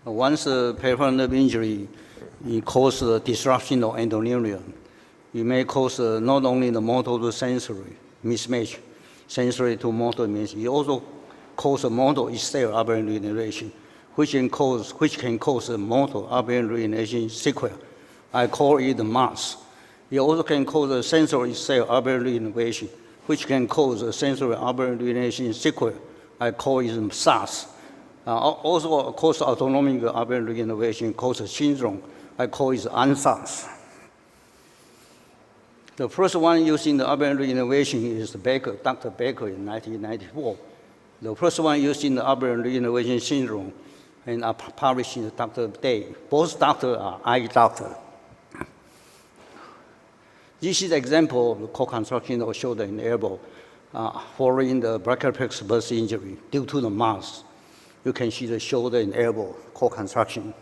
Once a peripheral nerve injury it causes disruption of endoneurium, it may cause not only the motor to sensory mismatch, sensory to motor mismatch, it also causes motor itself aberrant regeneration, which can cause a motor aberrant regeneration sequel. I call it the mass. It also can cause a sensory itself aberrant regeneration, which can cause a sensory aberrant regeneration sequel. I call it SAS. Also cause autonomic aberrant regeneration, causes syndrome. I call it ANSAS. The first one using the aberrant regeneration is Becker, Dr. Becker in 1994. The first one using the aberrant regeneration syndrome and published in Dr. Day. Both doctors are eye doctors. This is an example of the co-construction of shoulder and elbow following the brachial plexus burst injury due to the mass. You can see the shoulder and elbow co-construction.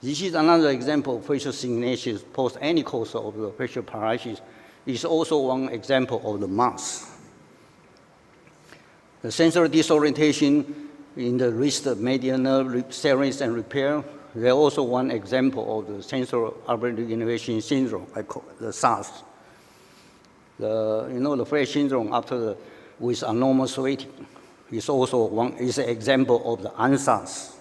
This is another example of facial stagnations post any cause of the facial paralysis. It's also one example of the mass. The sensory disorientation in the wrist medial nerve severance and repair, they're also one example of the sensory aberrant regeneration syndrome, I call it the SAS. The Fresh syndrome with abnormal sweating is also an example of the ANSAS.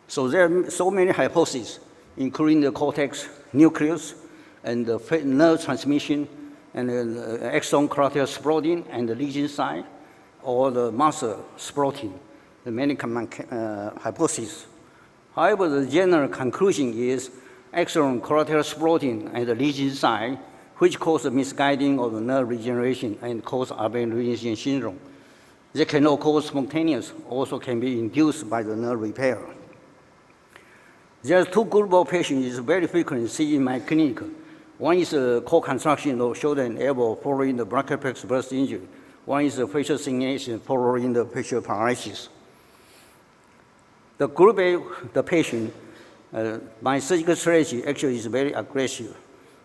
So there are so many hypotheses, including the cortex, nucleus, and the nerve transmission, and the axon collateral splotting, and the lesion site, or the muscle splotting, the many hypotheses. However, the general conclusion is axon collateral splotting and the lesion site, which cause misguiding of the nerve regeneration and cause aberrant regeneration syndrome. They can occur spontaneous, also can be induced by the nerve repair. There are two groups of patients very frequently seen in my clinic. One is a co-construction of shoulder and elbow following the brachial plexus burst injury. One is a facial stagnation following the facial paralysis. The group A, the patient, my surgical strategy actually is very aggressive.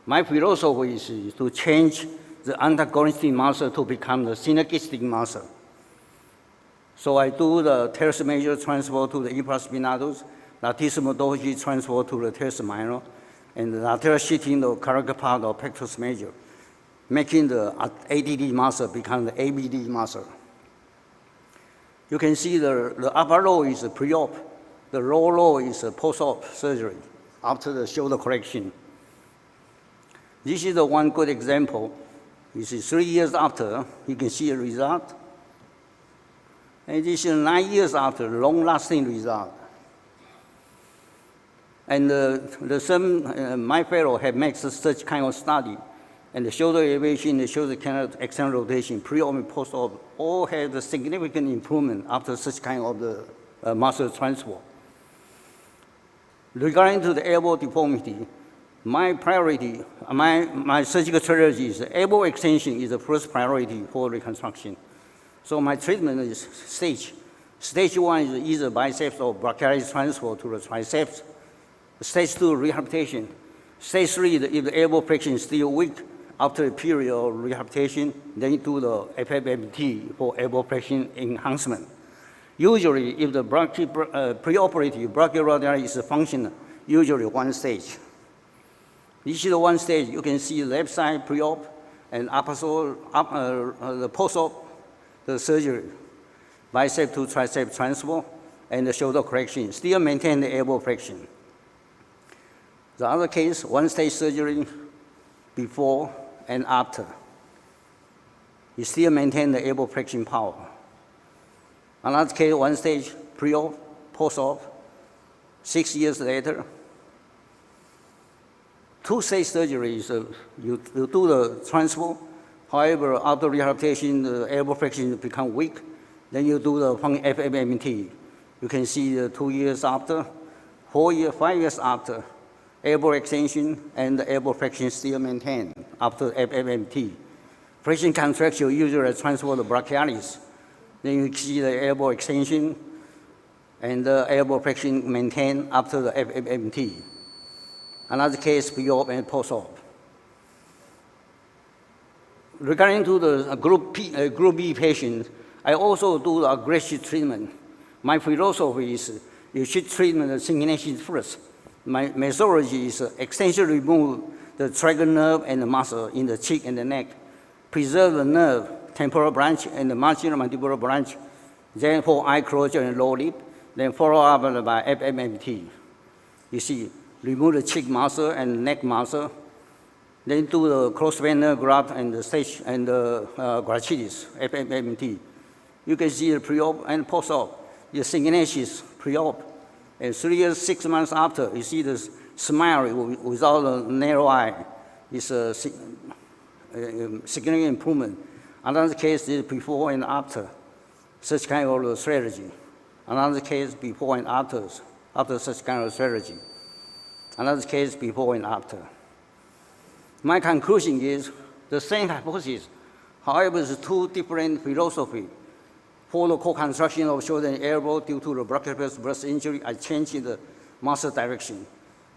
My philosophy is to change the antagonistic muscle to become the synergistic muscle. So I do the teres major transfer to the infraspinatus, latissimus dorsi transfer to the teres minor, and the lateral shifting of coracoid part of pectoralis major, making the ADD muscle become the ABD muscle. You can see the upper row is a pre-op, the lower row is a post-op surgery after the shoulder correction. This is the one good example. This is 3 years after, you can see a result. And this is 9 years after, long-lasting result. And my fellow have made such kind of study, and the shoulder elevation, the shoulder canal external rotation, pre-op and post-op, all have a significant improvement after such kind of the muscle transfer. Regarding to the elbow deformity, my priority, my surgical strategy is elbow extension is the first priority for reconstruction. So my treatment is stage. Stage 1 is either biceps or brachialis transfer to the triceps. Stage 2, rehabilitation. Stage 3, if the elbow flexion is still weak after a period of rehabilitation, then you do the APFSSH for elbow flexion enhancement. Usually, if the preoperative brachioradialis is functional, usually one stage. This is the one stage. You can see left side pre-op and the post-op, the surgery, bicep to tricep transfer, and the shoulder correction. Still maintain the elbow flexion. The other case, one stage surgery before and after. You still maintain the elbow flexion power. Another case, one stage pre-op, post-op, 6 years later. Two-stage surgeries, you do the transfer. However, after rehabilitation, the elbow flexion become weak. Then you do the FFMT. You can see 2 years after, 5 years after, elbow extension and the elbow flexion still maintained after FFMT. Flexion contraction usually transfer the brachialis. Then you see the elbow extension and the elbow flexion maintained after the FFMT. Another case, pre-op and post-op. Regarding to the group B patients, I also do aggressive treatment. My philosophy is you should treatment the syngenesics first. My methodology is extension remove the tragus nerve and the muscle in the cheek and the neck, preserve the nerve, temporal branch and the marginal mandibular branch, then for eye closure and lower lip, then follow up by FMMT. You see, remove the cheek muscle and neck muscle, then do the crossband nerve graft and the stage and the gratuitous, FMMT. You can see the pre-op and post-op, the syngenesis pre-op. And 3 years, 6 months after, you see the smile without a narrow eye. It's a significant improvement. Another case is before and after such kind of strategy. Another case before and after such kind of strategy. Another case before and after. My conclusion is the same hypothesis, however, it's two different philosophies. For the co-construction of shoulder and elbow due to the brachial burst injury, I changed the muscle direction.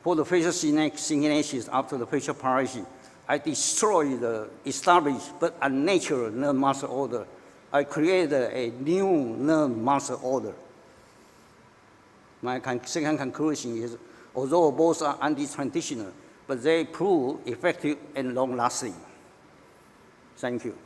For the facial syngenesis after the facial paralysis, I destroyed the established but unnatural nerve muscle order. I created a new nerve muscle order. My second conclusion is, although both are anti-transitional, but they prove effective and long-lasting. Thank you.